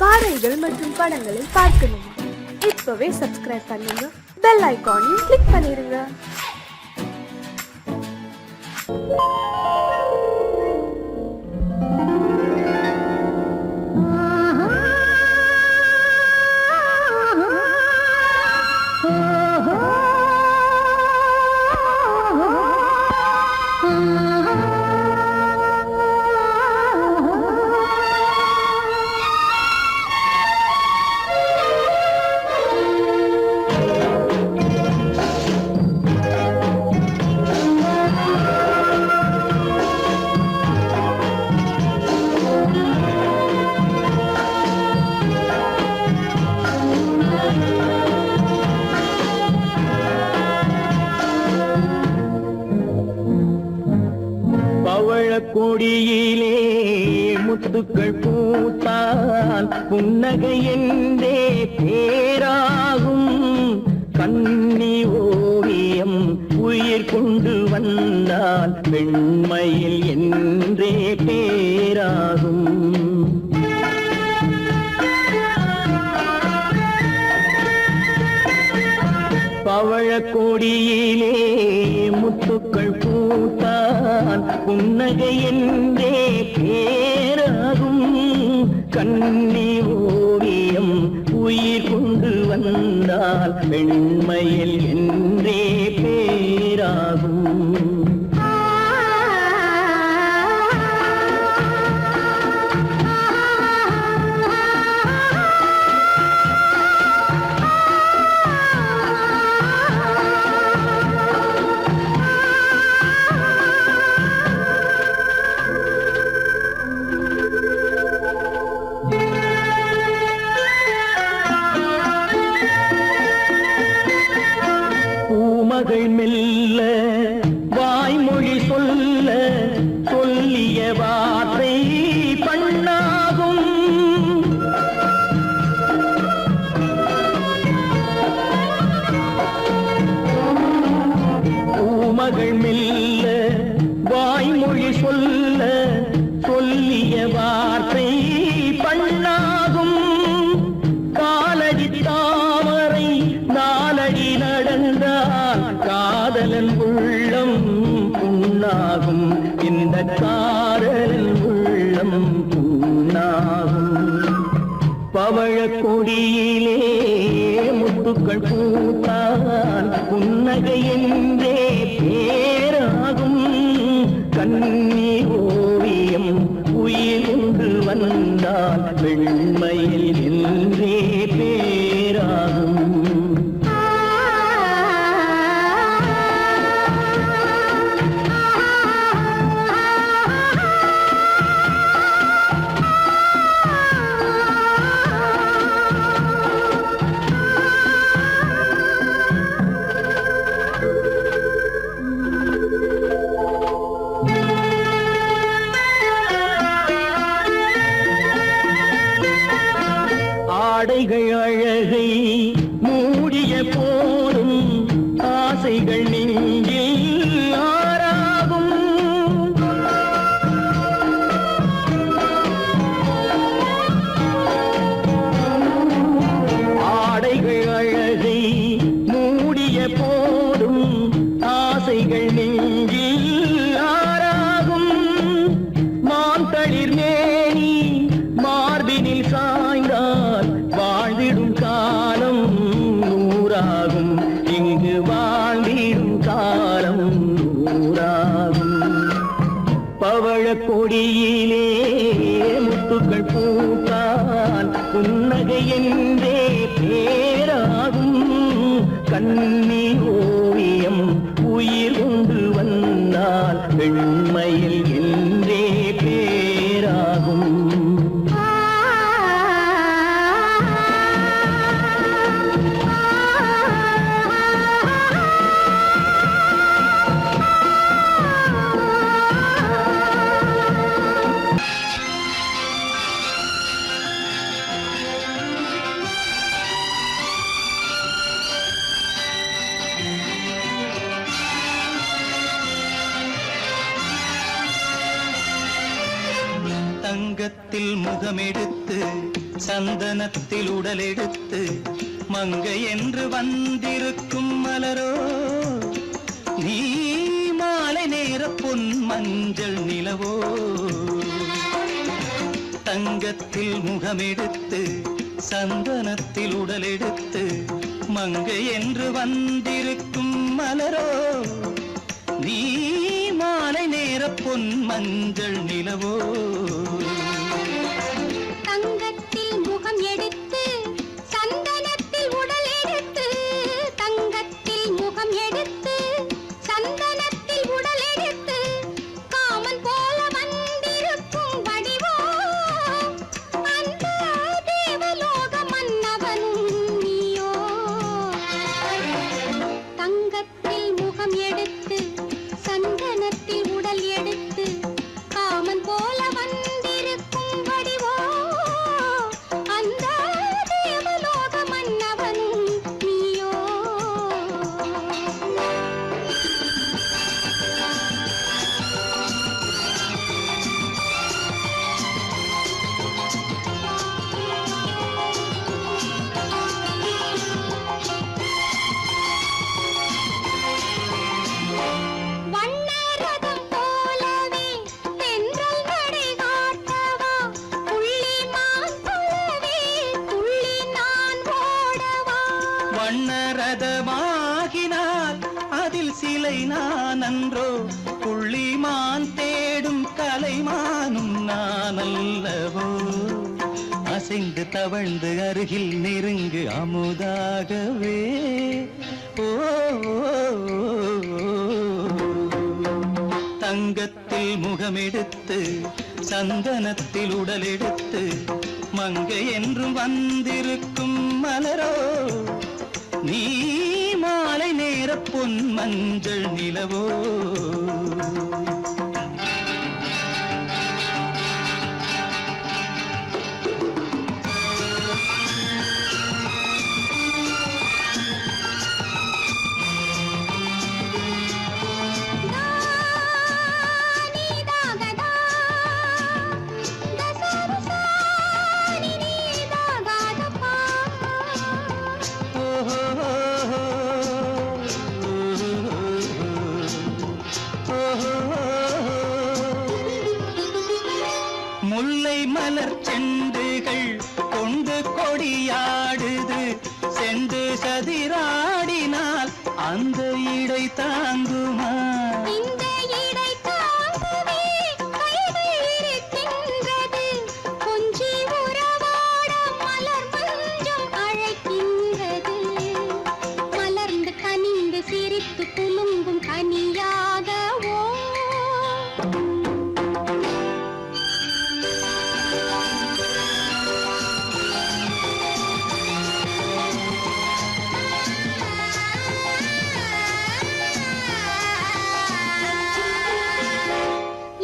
பாடல்கள் மற்றும் படங்களை பார்க்கணுமா? இப்பவே சப்ஸ்கிரைப் பண்ணுங்க, பெல் ஐகானையும் கிளிக் பண்ணிருங்க. கொடியிலே முத்துக்கள் பூத்தால் புன்னகை என்றே பேராகும். கண்ணி ஓவியம் உயிர் கொண்டு வந்தால் வெண்மையில் என்றே பேராகும். பவழ கொடியிலே முத்துக்கள் பூத்தான் புன்னகை என்றே பேராகும். கண்ணி ஓவியம் உயிர் கொண்டு வந்தால் வெண்மையில் என்றே பேராகும். மகள் மெல்ல வாய்மொழி சொல்ல சொல்லிய வார்த்தை பண்ணாகும். பூமகள் மெல்ல வாய்மொழி சொல்ல சொல்லிய வார்த்தை பண்ணாகும். காலடி தாமரை நாலடி நடந்தால் காதலன் உள்ளம் புண்ணாகும். இந்த காதலன் உள்ளம் புண்ணாகும். பவழ கொடியிலே முத்துக்கள் பூத்தான் புன்னகை என்றே பேராகும். கண்ணி ஓவியம் உயிர் கொண்டு வந்தால் வெண்மையில் என்றே பேராகும். ஆடைகள் அழகை மூடிய போதும் ஆசைகள் நெஞ்சில் ஆறாகும். ஆடைகள் அழகை மூடிய போதும் ஆசைகள் நெஞ்சில் ஆறாகும். மாந்தளிர் மேனி மார்பினில் சாய்ந்தால் வாழ்ந்திடும் காலம் நூறாகும். இங்கு வாழ்ந்திடும் காலம் நூறாகும். பவழ கொடியிலே முத்துக்கள் பூத்தான் புன்னகை என்றே பேராகும். கண்ணி ஓவியம் உயிர் கொண்டு வந்தால் வெண்மையில் என்றே பேராகும். தங்கத்தில் முகமெடுத்து சந்தனத்தில் உடலெடுத்து மங்கை என்று வந்திருக்கும் மலரோ நீ மாலை நேர பொன் மஞ்சள் நிலவோ தங்கத்தில் முகமெடுத்து சந்தனத்தில் உடலெடுத்து மங்கை என்று வந்திருக்கும் மலரோ நீ மாலை நேர பொன் மஞ்சள் நிலவோ தங்கத்தில் முகம் எடுத்து சந்தனத்தில் உடல் எடுத்து தங்கத்தில் முகம் எடுத்து சந்தனத்தில் உடல் எடுத்து காமன் போல வந்திருக்கும் வடிவோ அந்த தேவலோக மன்னவனும் நீயோ தங்கத்தில் முகம் எடுத்து சந்தனத்தில் உடல் எடுத்து காமன் போல வந்திருக்கும் வடிவோ அந்த தேவலோக மன்னவனும் நீயோ வண்ணரதம் போலவே தென்றல் நடை காட்டவா புள்ளிமான் போலவே துள்ளி நான் ஓடவா வண்ணரதமாகினால் அதில் சிலை நான் அன்றோ புள்ளிமான் தேடும் கலைமானும் நான் அல்லவோ அசைந்து தவழ்ந்து அருகில் நெருங்கு அமுதாகவே ஓ தங்கத்தில் முகமெடுத்து சந்தனத்தில் உடலெடுத்து மங்கை என்றும் வந்திருக்கும் மலரோ நீ மாலை நேர பொன் மஞ்சள் நிலவோ நீதாகதா தசரசா நீதாகதப்பா முல்லை மலர் செண்டுகள் கொண்டு கொடியாடுது செண்டு சதிராடினால் அந்த இடை தாங்குமா இந்த இடை தாங்கவே கைகள் இருக்கின்றது கொஞ்சி உறவாட மலர் மஞ்சம் அழைக்கின்றது மலர்ந்து கனிந்து சிரித்து குலுங்கும் கனியாகவோ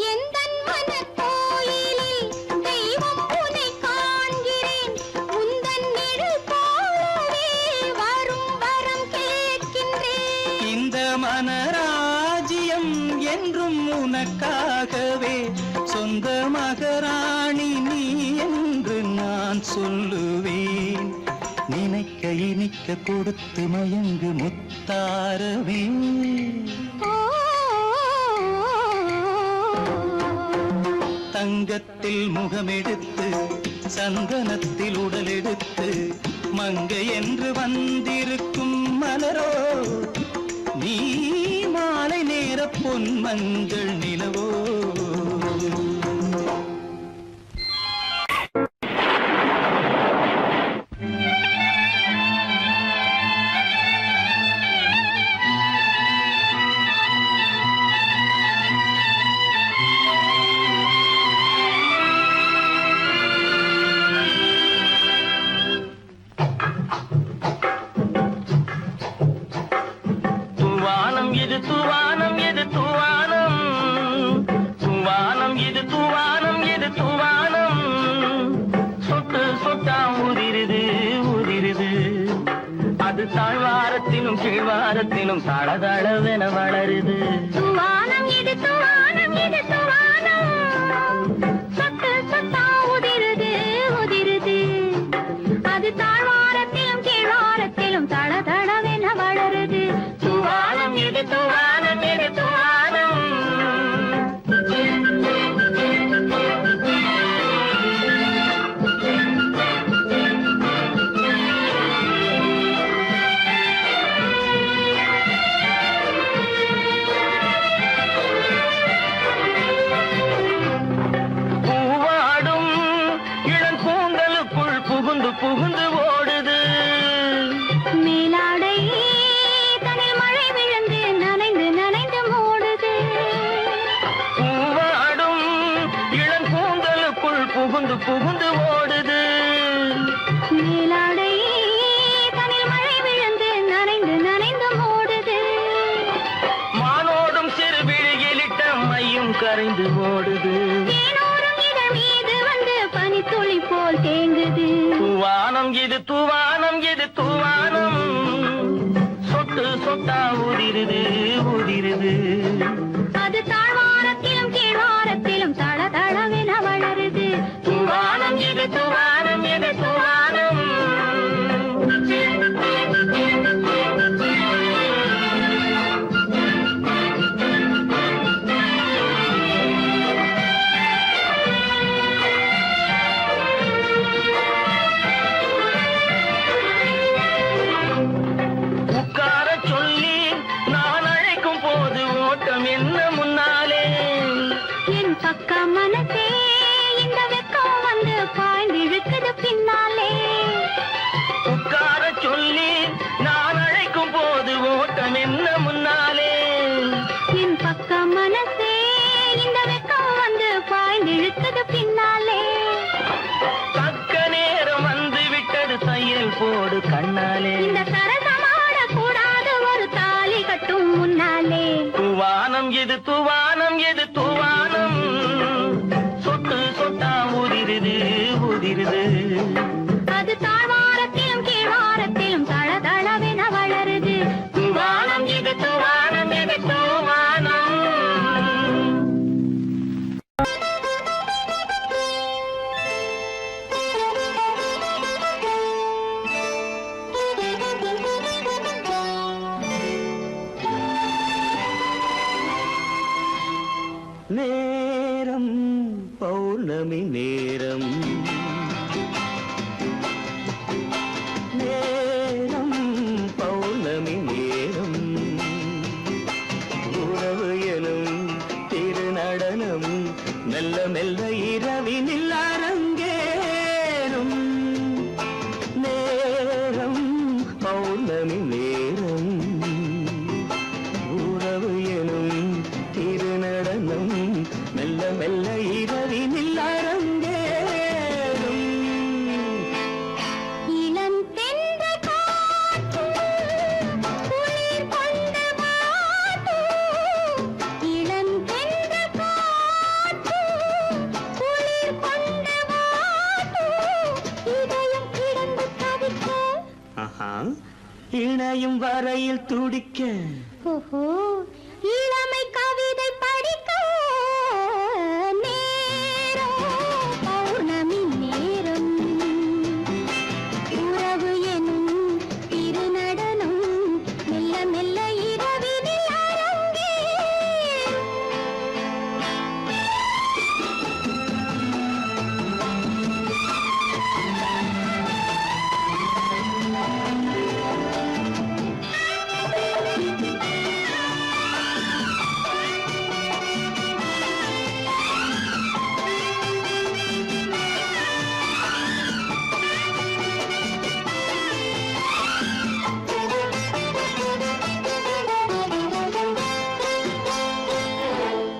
எந்தன் மனக்கோயிலில் தெய்வம் உன்னை காண்கிறேன் உந்தன் நிழல் போலவே வரும் வரம் கேட்கின்றேன் இந்த மனராஜ்யம் என்றும் உனக்காகவே சொந்த மகராணி நீ என்று நான் சொல்லுவேன் நினைக்க இனிக்க கொடுத்து மயங்கு முத்தாரவே ஓ தங்கத்தில் முகமெடுத்து சந்தனத்தில் உடலெடுத்து மங்கை என்று வந்திருக்கும் மலரோ நீ மாலை நேர பொன் மஞ்சள் நிலவோ தூவானம் இது தூவானம் இது தூவானம் தூவானம் இது தூவானம் இது தூவானம் சொட்டு சொட்டா உதிருது உதிருது அது தாழ்வாரத்திலும் கீழ்வாரத்திலும் தளதளவென வளருது துவானம் இது துவானம் இது துவானம் சொட்டு சொட்டா புகுந்து ஓடுது. மேலாடை தனில் மழை விழுந்து நனைந்து நனைந்து மூடுது. பூவாடும் இளங்கூந்தலுக்குள் புகுந்து புகுந்து ஓடுது. மேலாடை தனில் மழை விழுந்து நனைந்து நனைந்து மூடுது. மானோடும் சிறு விழியிலிட்ட மையும் கரைந்து ஓடுது. தேனோரும் இதழ் மீது வந்து பனித்துளி போல் தேங்குது. தூவானம் இது தூவானம் இது தூவானம், சொட்டு சொட்டா உதிருது உதிருது. அது தாழ்வாரத்திலும் கீழ்வாரத்திலும் தள தளவென வளருது. தூவானம் இது தூவானம் இது தூவானம். உட்கார சொல்லி நான் அழைக்கும் போது ஓட்டம் என்ன முன்னாலே. என் பக்க மனசே இந்த வெக்கம் வந்து பாய்ந்திழுக்குது பின்னாலே. உட்கார சொல்லி நான் அழைக்கும் போது ஓட்டம் என்ன முன்னாலே. என் பக்க மனசே இந்த வெக்கம் வந்து பாய்ந்திழுக்குது பின்னாலே. தக்க நேரம் வந்து விட்டது தையல் போடு கண்ணாலே. இந்த சரசமாட கூடாது ஒரு தாலி கட்டும் முன்னாலே. தூவானம் இது தூவானம் இது தூவானம், சொட்டு சொட்டா உதிருது உதிருது. அது தாழ்வாரத்திலும் கீழ்வாரத்திலும் தள தளவென வளருது. தூவானம் இது தூவானம் இது தூவானம். நேரம் பௌர்ணமி நேரம், நேரம் பௌர்ணமி நேரம். உறவு எனும் திருநடனம் மெல்ல மெல்ல இரவினில் அரங்கேறும். நேரம் பௌர்ணமி நேரம், உறவு எனும் திருநடனம் மெல்ல மெல்ல இரவினில் அரங்கேறும். இளம் தென்றல் காற்றும் குளிர் கொண்டு வாட்டும். இளம் தென்றல் காற்றும் குளிர் கொண்டு வாட்டும். இதயம் கிடந்து தவிக்க. ஆஹா, இணையும் வரையில் துடிக்க. ஓஹோ, இளமை கவிதை படிக்க. நேரம் பௌர்ணமி நேரம், உறவு எனும் திருநடனம் மெல்ல மெல்ல இரவினில் அரங்கேறும்.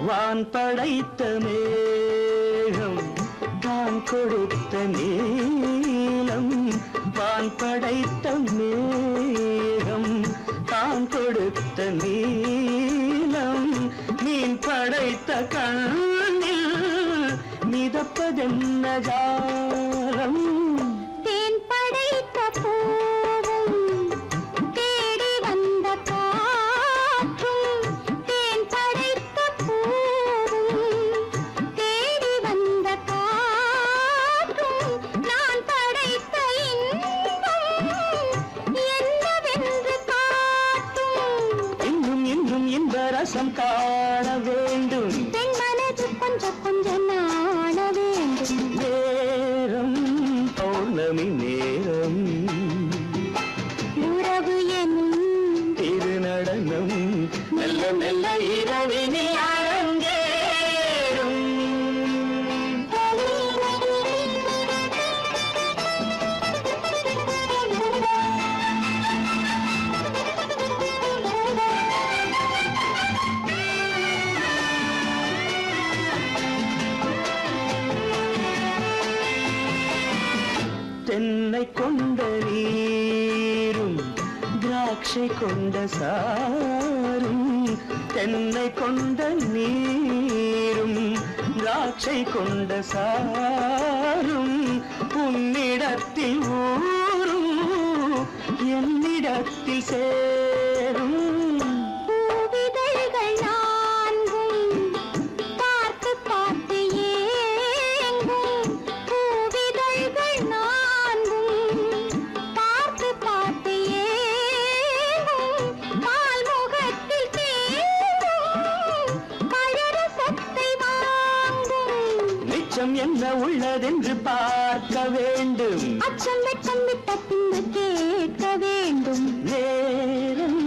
வான் படைத்த மேகம் தான் கொடுத்த நீலம். வான் படைத்த மேகம் தான் கொடுத்த நீலம். மீன் படைத்த கண்ணில் மிதப்பதென்ன ஜாலம். தேன் படைத்த பூவும் தேடி வந்த காற்றும். தேன் படைத்த பூவும் தேடி வந்த காற்றும். நான் படைத்த இன்பம் என்னவென்று காட்டும். இன்னும் இன்னும் இந்த ரசம் காண வேண்டும். பெண் மனது கொஞ்சம் கொஞ்சம் நாண வேண்டும். நேரம் பௌர்ணமி நேரம், உறவு எனும் திருநடனம் மெல்ல மெல்ல இரவினில் அரங்கேறும். தென்னை கொண்ட நீரும் திராட்சை கொண்ட சாரும் தென்னை கொண்ட நீரும் திராட்சை கொண்ட சாரும் உன்னிடத்தில் ஊரும் என்னிடத்தில் சேரும் பூவிதழ்கள் நான்கும் பார்த்து பார்த்து ஏங்கும் பூவிதழ்கள் நான்கும் பார்த்து பார்த்து ஏங்கும் பால்முகத்தில் தேங்கும் பழரசத்தை வாங்கும் மிச்சம் என்ன உள்ளதென்று பார்க்க வேண்டும் அச்சம் வெட்கம் விட்ட பின்பு கேட்க வேண்டும் நேரம்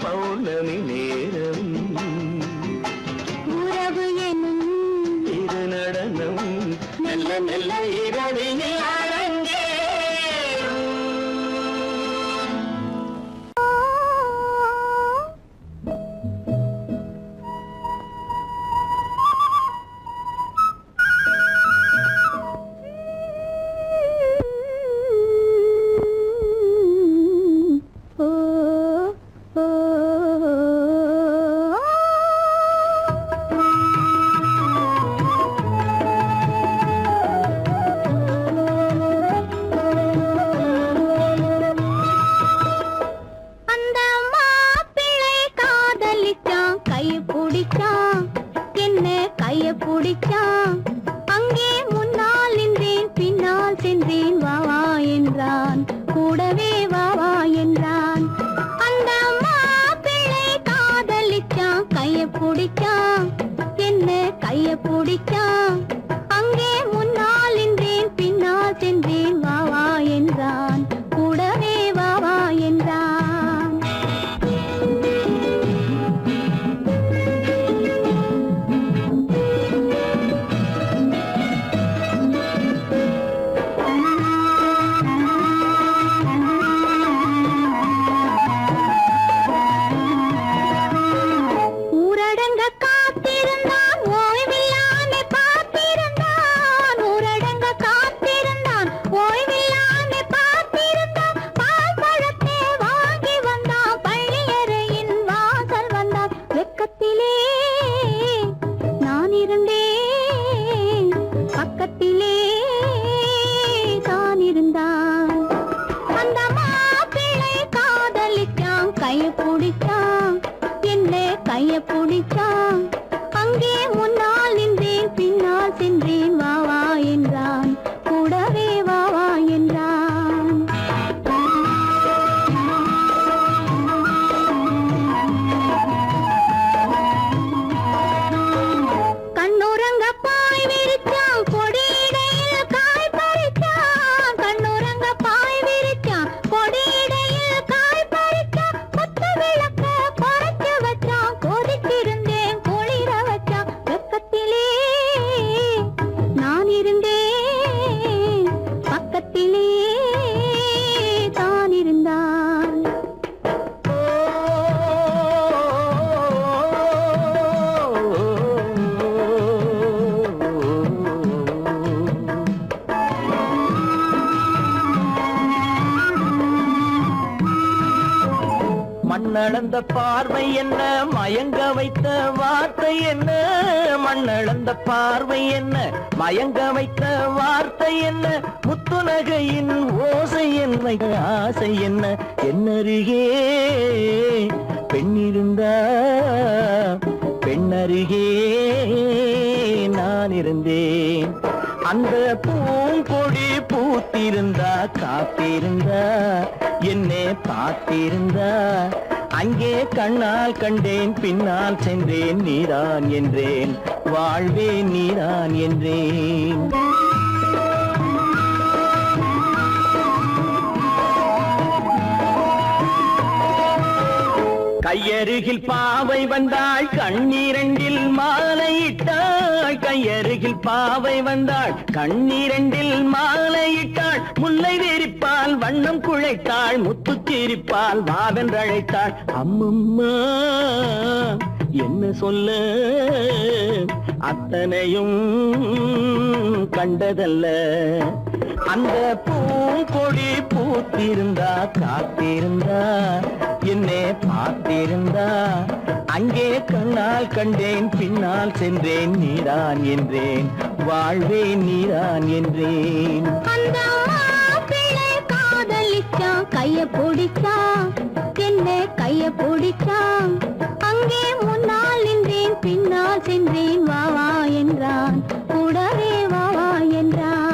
பௌர்ணமி நேரம் உறவு எனும் இரு நடனம் மெல்ல மெல்ல இரவினில் அரங்கேறும். அந்த மாப்பிள்ளை காதலிச்சான் கைய பிடிச்சான் என்ன கைய பிடிச்சான் அங்கே முன்னால் நின்றேன் பின்னால் சென்றேன் வா வா என்றான் கூடவே வா வா என்றான் அந்த மாப்பிள்ளை காதலிச்சான் கைய பிடிச்சான் என்ன கைய பிடிச்சான் அங்கே முன்னால் நின்றேன் பின்னால் சென்றேன் வா வா என்றான் கூடவே வா வா என்றான் ஊரடங்க காத்திருந்தான் ஓய்வில்லாமே பார்த்திருந்தான் ஊரடங்க காத்திருந்தான் ஓய்வில்லாமே பார்த்திருந்தான் பால் பழத்தை வாங்கி வந்தான் பள்ளியறையின் வாசல் வந்தான் வெக்கத்திலே நான் இருந்தேன் பக்கத்திலே தான் இருந்தான் அந்த மாப்பிள்ளை காதலிச்சான் கைய பிடிச்சான் என்ன கைய பிடிச்சான் அங்கே முன்னால் நின்றேன் பின்னால் சென்றேன் வா வா என்றான் கூடவே வா வா என்றான் கண்ணுறங்க பாய் விரிச்சான் கொடியிடையில் காய் பறிச்சான் கண்ணுறங்க பாய் விரிச்சான் கொடியிடையில் காய் பறிச்சான் கொத்த விளக்க குறைச்சு வச்சான் கொதித்திருந்தேன் குளிர வச்சான் வெக்கத்திலே நான் இருந்தேன் பக்கத்திலே தான் இருந்தான் மண்ணளந்த பார்வை என்ன மயங்க வைத்த வார்த்தை என்ன மண்ணளந்த பார்வை என்ன மயங்க வைத்த வார்த்தை என்ன முத்துநகையின் ஓசை என்ன ஆசை என்ன என்னருகே பெண்ணிருந்தா பெண்ணருகே நான் இருந்தேன் அந்த பூங்கொடி பூத்திருந்தா காத்திருந்தா என்னை பார்த்திருந்தா அங்கே கண்ணால் கண்டேன் பின்னால் சென்றேன் நீதான் என்றேன் வாழ்வே நீதான் என்றேன் கையருகில் பாவை வந்தாள் கண்ணீரண்டில் மாலையிட்டாள் கையருகில் பாவை வந்தாள் கண்ணீரண்டில் மாலையிட்டாள் முல்லை வெறிப்பால் வண்ணம் குழைத்தாள் முத்து சிரிப்பால் வாவென்றழைத்தாள் அம்மம்மா என்ன சொல்ல அத்தனையும் கண்டதல்ல. அந்த பூங்கொடி பூத்திருந்தா காத்திருந்தா என்னை பார்த்திருந்தா அங்கே கண்ணால் கண்டேன் பின்னால் சென்றேன் நீதான் என்றேன் வாழ்வேன் நீதான் என்றேன். அந்த பிள்ளை காதலிச்சான் கைய பிடிச்சான் என்ன கைய பிடிச்சான் அங்கே முன்னால் நின்றேன் பின்னால் சென்றேன் வா வா என்றான் கூடவே வா வா என்றான்.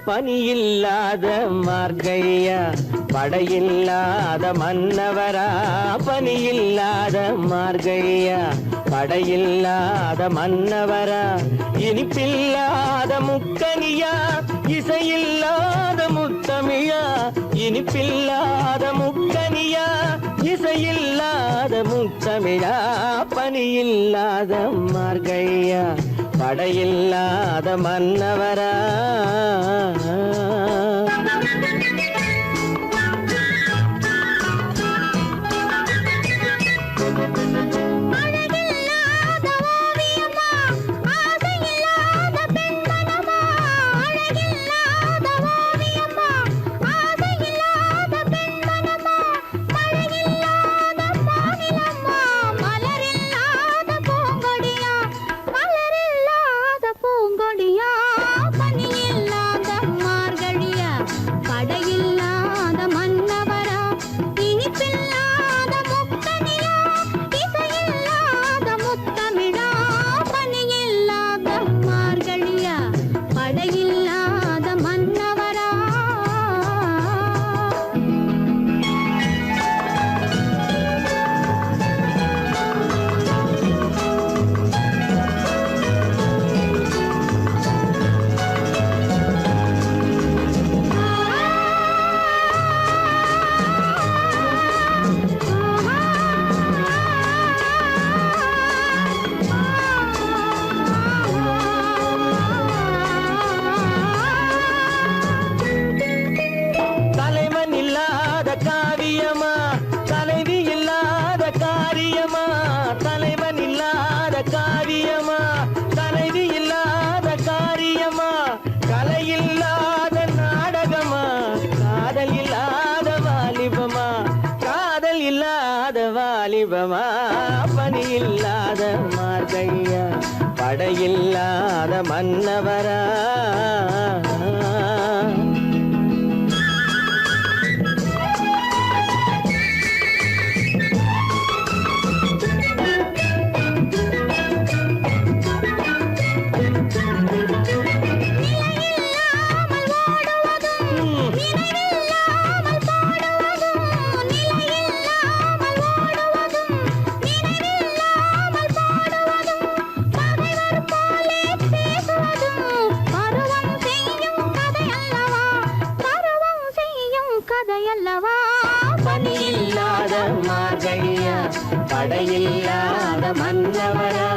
பனியில்லாத மார்கழியா படையில்லாத மன்னவரா. பனியில்லாத மார்கழியா படையில்லாத மன்னவரா. இனிப்பில்லாத முக்கனியா இசையில்லாத முத்தமிழா. இனிப்பில்லாத முக்கனியா இசையில்லாத முத்தமிழா. பனியில்லாத மார்கழியா படையில்லாத மன்னவரா. வாலிபமா. பனியில்லாத மார்கழியா படையில்லாத மன்னவரா. பனியில்லாத மார்கழியா படையில்லாத மன்னவரா.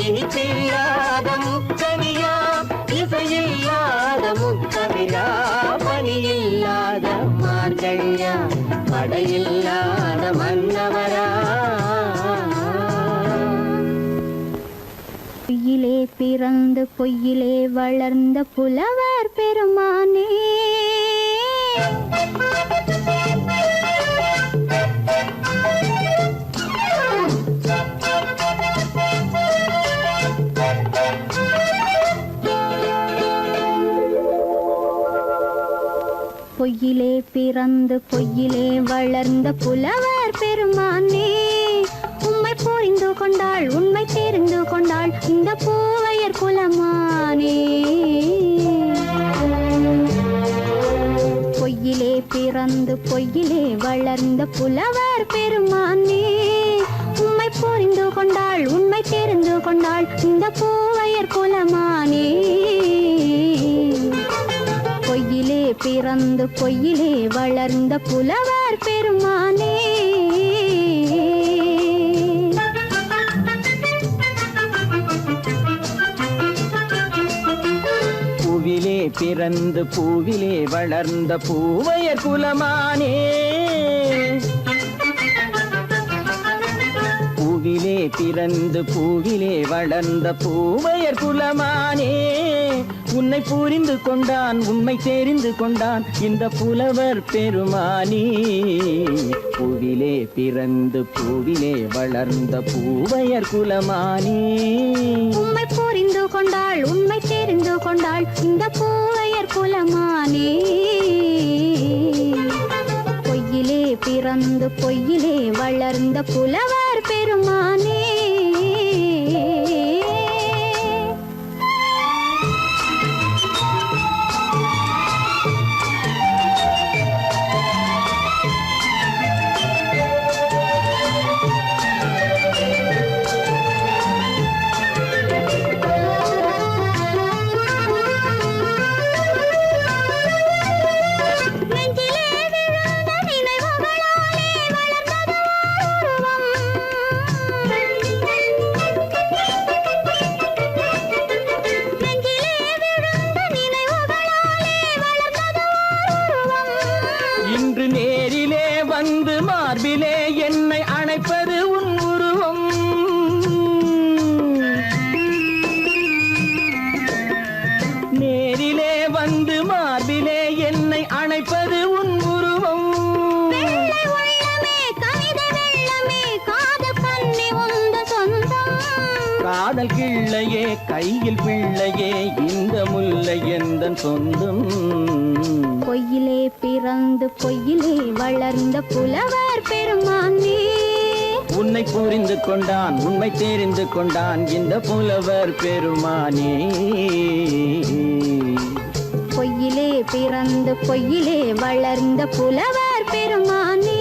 இனிப்பில்லாத முக்கனியா இசையில்லாத முத்தமிழா. பனியில்லாத மார்கழியா படையில்லாத மன்னவரா. பொய்யிலே பிறந்து பொய்யிலே வளர்ந்த புலவர் பெருமானே. பொய்யிலே பிறந்து பொய்யிலே வளர்ந்த புலவர் பெருமானே. உம்மை புரிந்து கொண்டாள் உண்மை தெரிந்து கொண்டாள் இந்த பூவையர் குலமானே. பொய்யிலே பிறந்து பொய்யிலே வளர்ந்த புலவர் பெருமானே. உம்மை புரிந்து கொண்டாள் உண்மை தெரிந்து கொண்டாள் இந்த பூவையர் குலமானே. பொய்யிலே பிறந்து பொய்யிலே வளர்ந்த புலவர் பெருமானே. பூவிலே பிறந்து பூவிலே வளர்ந்த பூவையர் குலமானே. பூவிலே பிறந்து பூவிலே வளர்ந்த பூவையர் குலமானே. உன்னை புரிந்து கொண்டான் உண்மை தெரிந்து கொண்டான் இந்த புலவர் பெருமானே. பூவிலே பிறந்து பூவிலே வளர்ந்த பூவையர் குலமானே. உண்மை புரிந்து கொண்டாள் உண்மை தெரிந்து கொண்டாள் இந்த பூவையர் குலமானே. பொய்யிலே பிறந்து பொய்யிலே வளர்ந்த புலவர் பெருமானே. இன்று நேரிலே வந்து மார்பிலே என்னை அணைப்பது உன் உருவம். நேரிலே வந்து மார்பிலே என்னை அணைப்பது உன் உருவம். காதல் கிள்ளையே கையில் பிள்ளையே இந்த முல்லை எந்தன் சொந்தம். பொய்யிலே பிறந்து பொய்யிலே வளர்ந்த புலவர் பெருமானே. உன்னை புரிந்து கொண்டான் உண்மை தெரிந்து கொண்டான் இந்த புலவர் பெருமானே. பொய்யிலே பிறந்து பொய்யிலே வளர்ந்த புலவர் பெருமானே.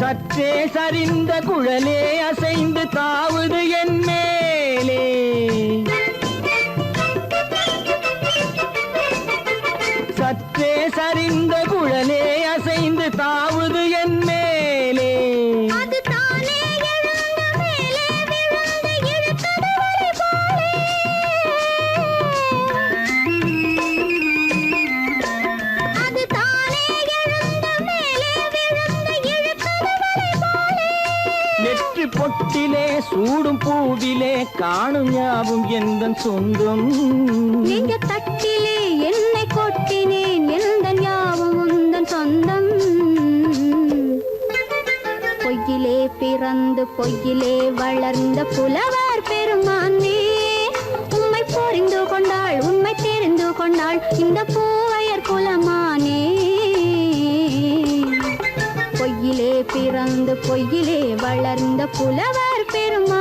சற்றே சரிந்த குழலே அசைந்து தாவுது என் மேலே. சற்றே சரிந்த குழலே அசைந்து தாவுது என் மேலே. அது தானே எழுந்த மேலே விழுந்து இழுத்தது வலை போலே. அது தானே எழுந்த மேலே விழுந்து இழுத்தது வலை போலே. நெற்றி பொட்டிலே சூடும் பூவிலே காணும் யாவும் எந்தன் சொந்தம். நெஞ்ச தட்டிலே என்னை கொட்டினேன் எந்தன் யாவும் உந்தன் சொந்தம். பொய்யிலே பிறந்து பொய்யிலே வளர்ந்த புலவர் பெருமானே. உண்மை புரிந்து கொண்டாள் உண்மை தெரிந்து கொண்டாள் இந்த பூவையர் குலமானே. பொய்யிலே பிறந்து பொய்யிலே வளர்ந்த புலவர் பெருமானே.